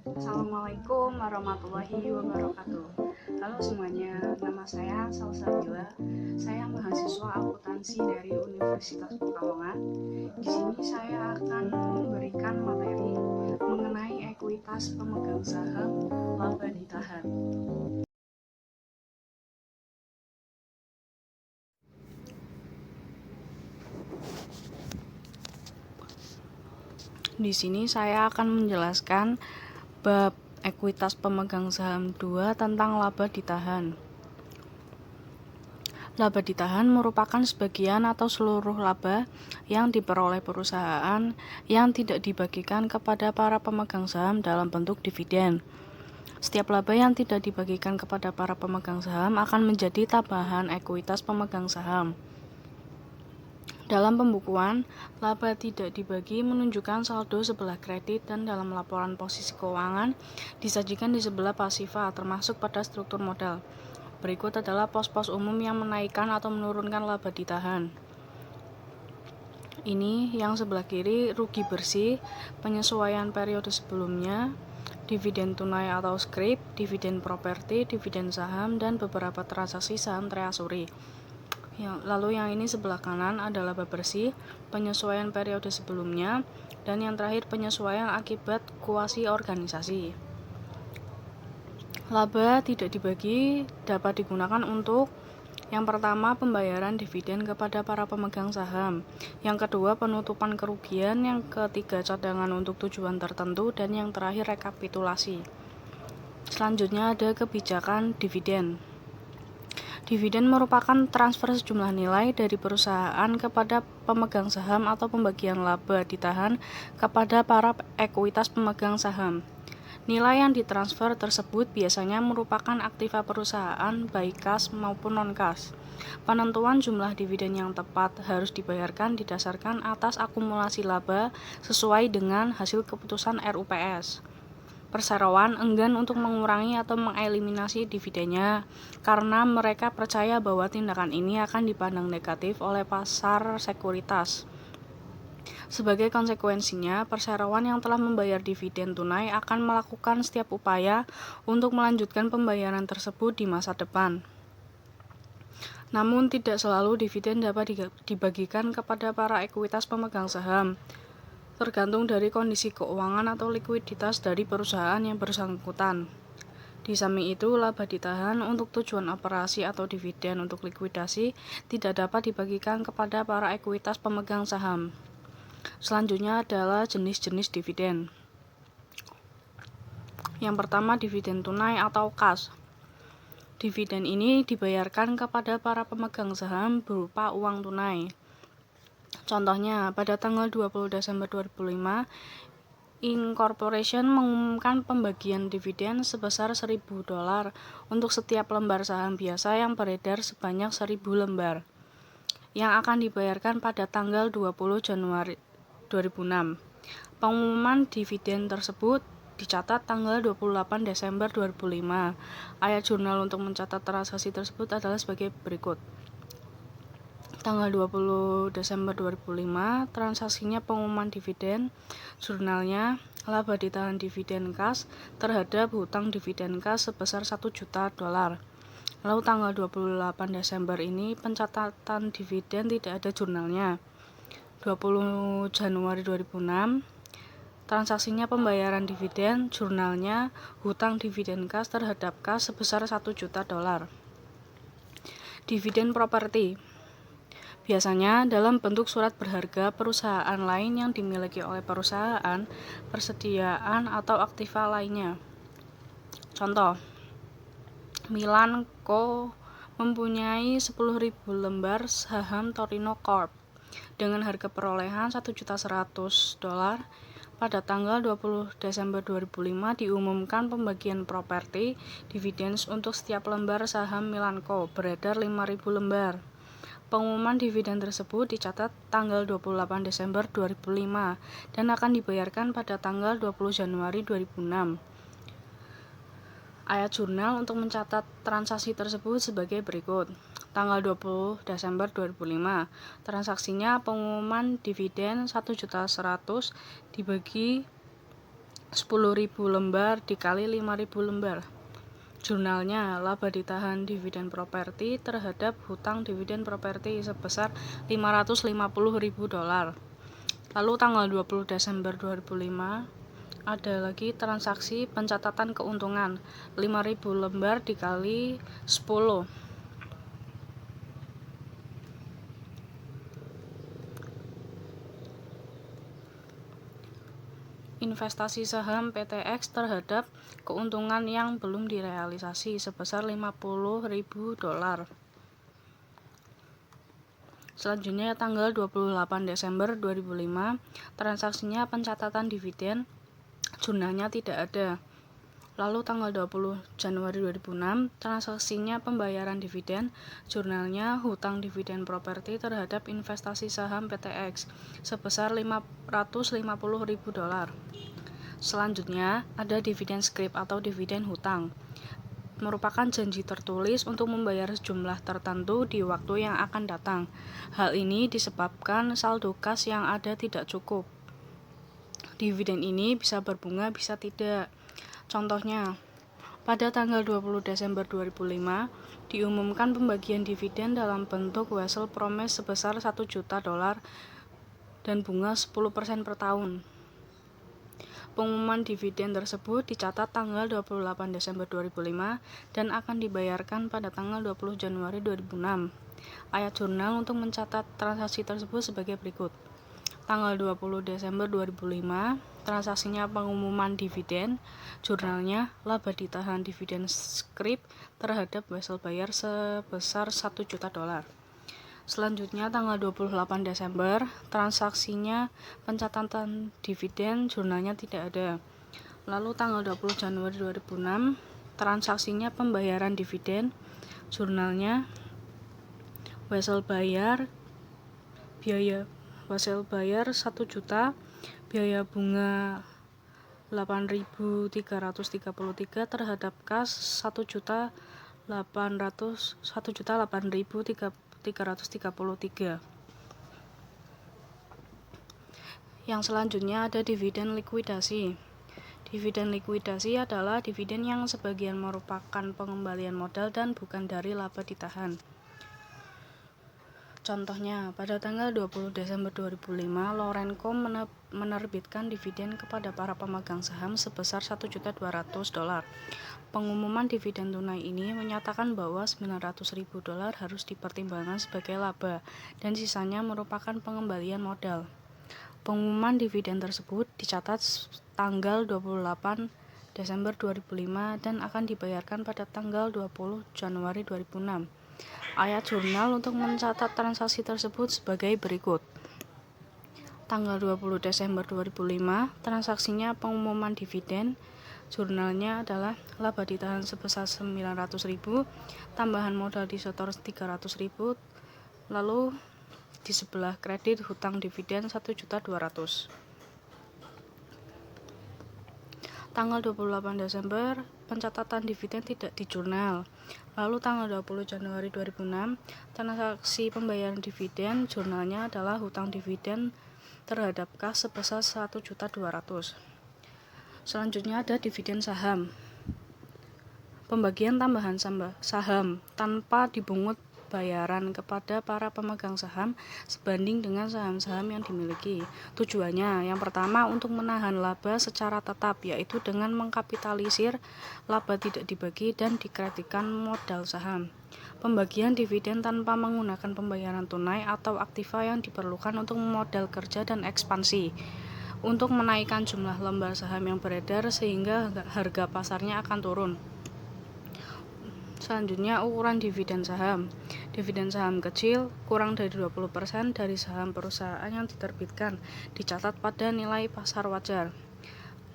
Assalamualaikum warahmatullahi wabarakatuh. Halo semuanya, nama saya Salsabila. Saya mahasiswa akuntansi dari Universitas Pekalongan. Di sini saya akan memberikan materi mengenai ekuitas pemegang saham laba ditahan. Di sini saya akan menjelaskan bab ekuitas pemegang saham 2 tentang laba ditahan. Laba ditahan merupakan sebagian atau seluruh laba yang diperoleh perusahaan yang tidak dibagikan kepada para pemegang saham dalam bentuk dividen. Setiap laba yang tidak dibagikan kepada para pemegang saham akan menjadi tambahan ekuitas pemegang saham. Dalam pembukuan, laba tidak dibagi menunjukkan saldo sebelah kredit dan dalam laporan posisi keuangan disajikan di sebelah pasifa termasuk pada struktur modal. Berikut adalah pos-pos umum yang menaikkan atau menurunkan laba ditahan. Ini yang sebelah kiri rugi bersih, penyesuaian periode sebelumnya, dividen tunai atau scrip, dividen properti, dividen saham, dan beberapa transaksi saham treasury. Lalu yang ini sebelah kanan adalah laba bersih, penyesuaian periode sebelumnya, dan yang terakhir penyesuaian akibat kuasi organisasi. Laba tidak dibagi dapat digunakan untuk yang pertama, pembayaran dividen kepada para pemegang saham. Yang kedua, penutupan kerugian. Yang ketiga, cadangan untuk tujuan tertentu. Dan yang terakhir, rekapitulasi. Selanjutnya ada kebijakan dividen. Dividen merupakan transfer sejumlah nilai dari perusahaan kepada pemegang saham atau pembagian laba ditahan kepada para ekuitas pemegang saham. Nilai yang ditransfer tersebut biasanya merupakan aktiva perusahaan baik kas maupun non-kas. Penentuan jumlah dividen yang tepat harus dibayarkan didasarkan atas akumulasi laba sesuai dengan hasil keputusan RUPS. Perseroan enggan untuk mengurangi atau mengeliminasi dividennya karena mereka percaya bahwa tindakan ini akan dipandang negatif oleh pasar sekuritas. Sebagai konsekuensinya, perseroan yang telah membayar dividen tunai akan melakukan setiap upaya untuk melanjutkan pembayaran tersebut di masa depan. Namun tidak selalu dividen dapat dibagikan kepada para ekuitas pemegang saham, tergantung dari kondisi keuangan atau likuiditas dari perusahaan yang bersangkutan. Di samping itu, laba ditahan untuk tujuan operasi atau dividen untuk likuidasi tidak dapat dibagikan kepada para ekuitas pemegang saham. Selanjutnya adalah jenis-jenis dividen. Yang pertama, dividen tunai atau kas. Dividen ini dibayarkan kepada para pemegang saham berupa uang tunai. Contohnya, pada tanggal 20 Desember 2005, Incorporation mengumumkan pembagian dividen sebesar $1.000 untuk setiap lembar saham biasa yang beredar sebanyak 1.000 lembar, yang akan dibayarkan pada tanggal 20 Januari 2006. Pengumuman dividen tersebut dicatat tanggal 28 Desember 2005. Ayat jurnal untuk mencatat transaksi tersebut adalah sebagai berikut. Tanggal 20 Desember 2005, transaksinya pengumuman dividen, jurnalnya laba ditahan dividen kas terhadap hutang dividen kas sebesar $1 juta. Lalu tanggal 28 Desember ini pencatatan dividen tidak ada jurnalnya. 20 Januari 2006, transaksinya pembayaran dividen, jurnalnya hutang dividen kas terhadap kas sebesar $1 juta. Dividen properti biasanya dalam bentuk surat berharga perusahaan lain yang dimiliki oleh perusahaan, persediaan, atau aktiva lainnya. Contoh, Milan Co. mempunyai 10.000 lembar saham Torino Corp. dengan harga perolehan $1.100.000. Pada tanggal 20 Desember 2005 diumumkan pembagian properti dividends untuk setiap lembar saham Milan Co. beredar 5.000 lembar. Pengumuman dividen tersebut dicatat tanggal 28 Desember 2005 dan akan dibayarkan pada tanggal 20 Januari 2006. Ayat jurnal untuk mencatat transaksi tersebut sebagai berikut. Tanggal 20 Desember 2005, transaksinya pengumuman dividen $1.100.000 dibagi 10.000 lembar dikali 5.000 lembar. Jurnalnya, laba ditahan dividen properti terhadap hutang dividen properti sebesar 550.000 dolar. Lalu tanggal 20 Desember 2005 ada lagi transaksi pencatatan keuntungan 5.000 lembar dikali 10. Investasi saham PTX terhadap keuntungan yang belum direalisasi sebesar 50.000 dolar. Selanjutnya tanggal 28 Desember 2005, transaksinya pencatatan dividen, jurnalnya tidak ada. Lalu tanggal 20 Januari 2006, transaksinya pembayaran dividen, jurnalnya hutang dividen properti terhadap investasi saham PTX sebesar 550.000 dolar. Selanjutnya ada dividen scrip atau dividen hutang, merupakan janji tertulis untuk membayar jumlah tertentu di waktu yang akan datang. Hal ini disebabkan saldo kas yang ada tidak cukup. Dividen ini bisa berbunga, bisa tidak. Contohnya, pada tanggal 20 Desember 2005, diumumkan pembagian dividen dalam bentuk Wessel Promise sebesar 1 juta dolar dan bunga 10% per tahun. Pengumuman dividen tersebut dicatat tanggal 28 Desember 2005 dan akan dibayarkan pada tanggal 20 Januari 2006. Ayat jurnal untuk mencatat transaksi tersebut sebagai berikut. Tanggal 20 Desember 2005, transaksinya pengumuman dividen, jurnalnya laba ditahan dividen scrip terhadap Wessel Bayer sebesar 1 juta dolar. Selanjutnya tanggal 28 Desember, transaksinya pencatatan dividen, jurnalnya tidak ada. Lalu tanggal 20 Januari 2006, transaksinya pembayaran dividen, jurnalnya Wessel Bayer, biaya Wessel Bayer 1 juta, biaya bunga 8.333 terhadap kas 1.8.333. Yang selanjutnya ada dividen likuidasi. Dividen likuidasi adalah dividen yang sebagian merupakan pengembalian modal dan bukan dari laba ditahan. Contohnya, pada tanggal 20 Desember 2005, Lorenco menerbitkan dividen kepada para pemegang saham sebesar 1.200.000 dolar. Pengumuman dividen tunai ini menyatakan bahwa 900.000 dolar harus dipertimbangkan sebagai laba dan sisanya merupakan pengembalian modal. Pengumuman dividen tersebut dicatat tanggal 28 Desember 2005 dan akan dibayarkan pada tanggal 20 Januari 2006. Ayat jurnal untuk mencatat transaksi tersebut sebagai berikut. Tanggal 20 Desember 2005, transaksinya pengumuman dividen, jurnalnya adalah laba ditahan sebesar 900.000, tambahan modal disetor 300.000, lalu di sebelah kredit hutang dividen 1.200.000. Tanggal 28 Desember, pencatatan dividen tidak di jurnal. Lalu tanggal 20 Januari 2006, transaksi pembayaran dividen, jurnalnya adalah hutang dividen terhadap kas sebesar 1.200.000. Selanjutnya ada dividen saham. Pembagian tambahan saham tanpa dibungut bayaran kepada para pemegang saham sebanding dengan saham-saham yang dimiliki. Tujuannya yang pertama untuk menahan laba secara tetap, yaitu dengan mengkapitalisir laba tidak dibagi dan dikreditkan modal saham. Pembagian dividen tanpa menggunakan pembayaran tunai atau aktiva yang diperlukan untuk modal kerja dan ekspansi. Untuk menaikkan jumlah lembar saham yang beredar sehingga harga pasarnya akan turun. Selanjutnya ukuran dividen saham. Dividen saham kecil kurang dari 20% dari saham perusahaan yang diterbitkan, dicatat pada nilai pasar wajar.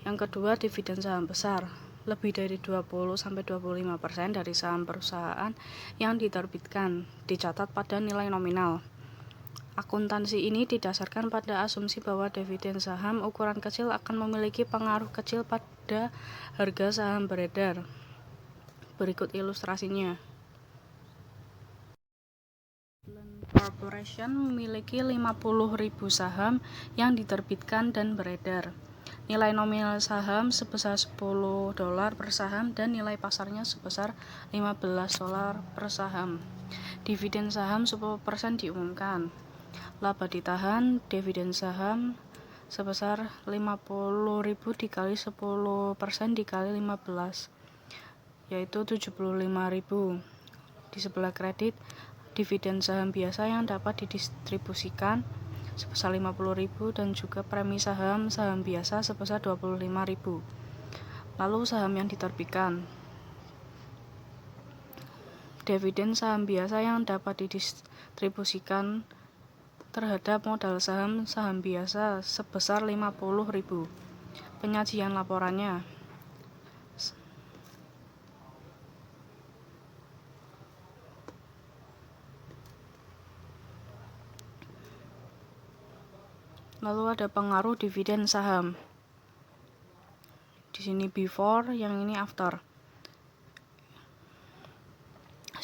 Yang kedua, dividen saham besar, lebih dari 20-25% dari saham perusahaan yang diterbitkan, dicatat pada nilai nominal. Akuntansi ini didasarkan pada asumsi bahwa dividen saham ukuran kecil akan memiliki pengaruh kecil pada harga saham beredar. Berikut ilustrasinya. Corporation memiliki 50.000 saham yang diterbitkan dan beredar. Nilai nominal saham sebesar $10 per saham dan nilai pasarnya sebesar $15 per saham. Dividen saham 10% diumumkan. Laba ditahan, dividen saham sebesar 50.000 dikali 10% dikali 15, yaitu 75.000. Di sebelah kredit, dividen saham biasa yang dapat didistribusikan sebesar 50.000 dan juga premi saham biasa sebesar 25.000. Lalu saham yang diterbitkan. Dividen saham biasa yang dapat didistribusikan terhadap modal saham biasa sebesar 50.000. Penyajian laporannya. Lalu ada pengaruh dividen saham. Di sini before, yang ini after.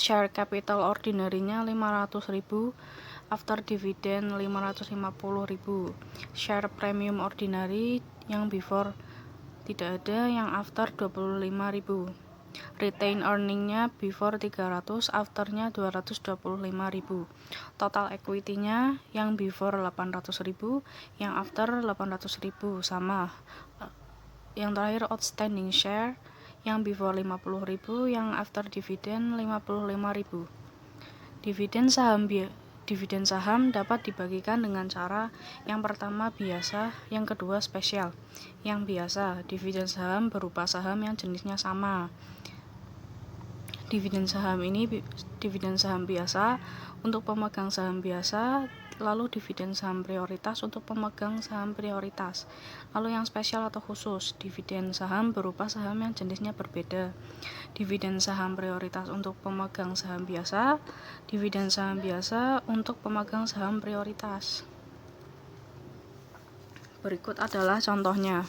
Share capital ordinary-nya 500.000, after dividend 550.000. Share premium ordinary yang before tidak ada, yang after 25.000. Retain earning-nya before 300, after-nya 225.000. Total equity-nya yang before 800.000, yang after 800.000 sama. Yang terakhir outstanding share yang before 50.000, yang after dividend 55.000. Dividen saham dapat dibagikan dengan cara yang pertama biasa, yang kedua spesial. Yang biasa, dividen saham berupa saham yang jenisnya sama. Dividen saham biasa untuk pemegang saham biasa, lalu dividen saham prioritas untuk pemegang saham prioritas. Lalu yang spesial atau khusus, dividen saham berupa saham yang jenisnya berbeda. Dividen saham prioritas untuk pemegang saham biasa, dividen saham biasa untuk pemegang saham prioritas. Berikut adalah contohnya.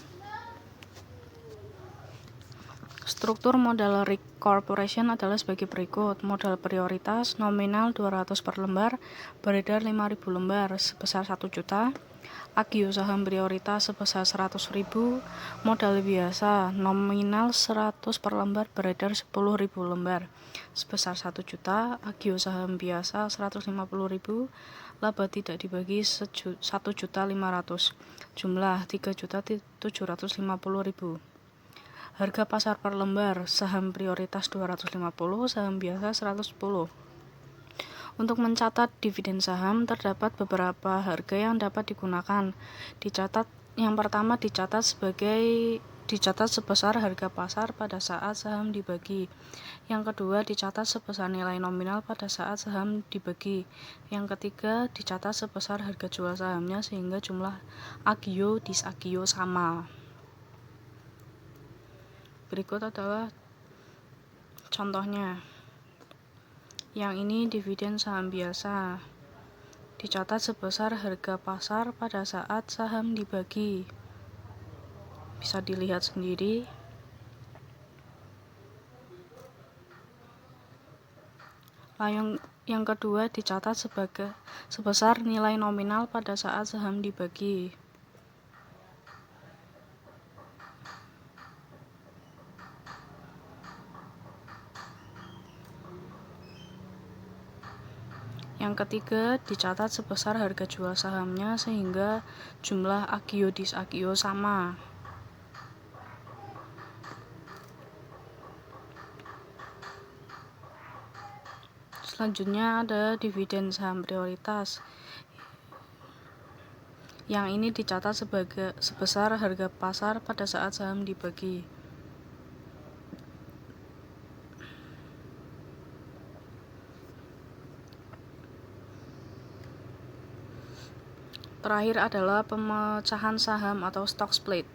Struktur modal REIT Corporation adalah sebagai berikut. Modal prioritas nominal 200 per lembar, beredar 5.000 lembar sebesar 1 juta. Agio saham prioritas sebesar 100.000. Modal biasa nominal 100 per lembar, beredar 10.000 lembar sebesar 1 juta. Agio saham biasa 150.000. Laba tidak dibagi 1.500.000. Jumlah 3.750.000. Harga pasar per lembar, saham prioritas 250, saham biasa 110. Untuk mencatat dividen saham, terdapat beberapa harga yang dapat digunakan. Yang pertama dicatat sebesar harga pasar pada saat saham dibagi. Yang kedua dicatat sebesar nilai nominal pada saat saham dibagi. Yang ketiga dicatat sebesar harga jual sahamnya sehingga jumlah agio disagio sama. Berikut adalah contohnya. Yang ini dividen saham biasa. Dicatat sebesar harga pasar pada saat saham dibagi. Bisa dilihat sendiri. Yang kedua dicatat sebesar nilai nominal pada saat saham dibagi. Yang ketiga, dicatat sebesar harga jual sahamnya sehingga jumlah agio disagio sama. Selanjutnya ada dividen saham prioritas. Yang ini dicatat sebesar harga pasar pada saat saham dibagi. Terakhir adalah pemecahan saham atau stock split.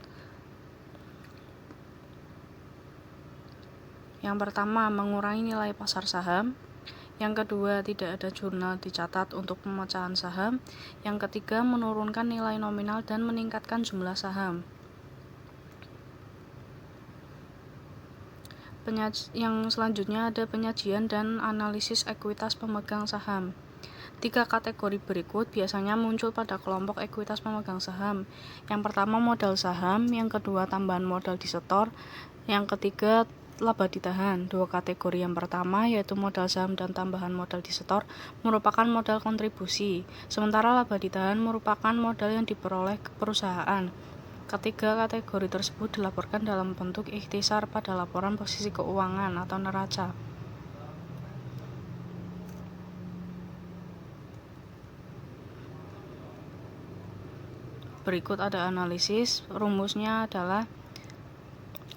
Yang pertama, mengurangi nilai pasar saham. Yang kedua, tidak ada jurnal dicatat untuk pemecahan saham. Yang ketiga, menurunkan nilai nominal dan meningkatkan jumlah saham. Yang selanjutnya ada penyajian dan analisis ekuitas pemegang saham. Tiga kategori berikut biasanya muncul pada kelompok ekuitas pemegang saham. Yang pertama modal saham, yang kedua tambahan modal disetor, yang ketiga laba ditahan. Dua kategori yang pertama yaitu modal saham dan tambahan modal disetor merupakan modal kontribusi, sementara laba ditahan merupakan modal yang diperoleh perusahaan. Ketiga kategori tersebut dilaporkan dalam bentuk ikhtisar pada laporan posisi keuangan atau neraca. Berikut ada analisis, rumusnya adalah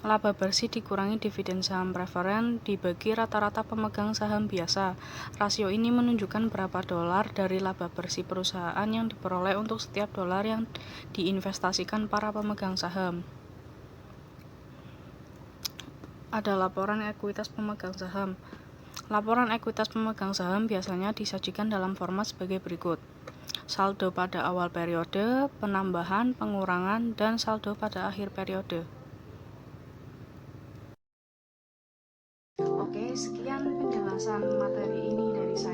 laba bersih dikurangi dividen saham preferen dibagi rata-rata pemegang saham biasa. Rasio ini menunjukkan berapa dolar dari laba bersih perusahaan yang diperoleh untuk setiap dolar yang diinvestasikan para pemegang saham. Ada laporan ekuitas pemegang saham. Laporan ekuitas pemegang saham biasanya disajikan dalam format sebagai berikut: saldo pada awal periode, penambahan, pengurangan, dan saldo pada akhir periode. Oke, sekian penjelasan materi ini dari saya.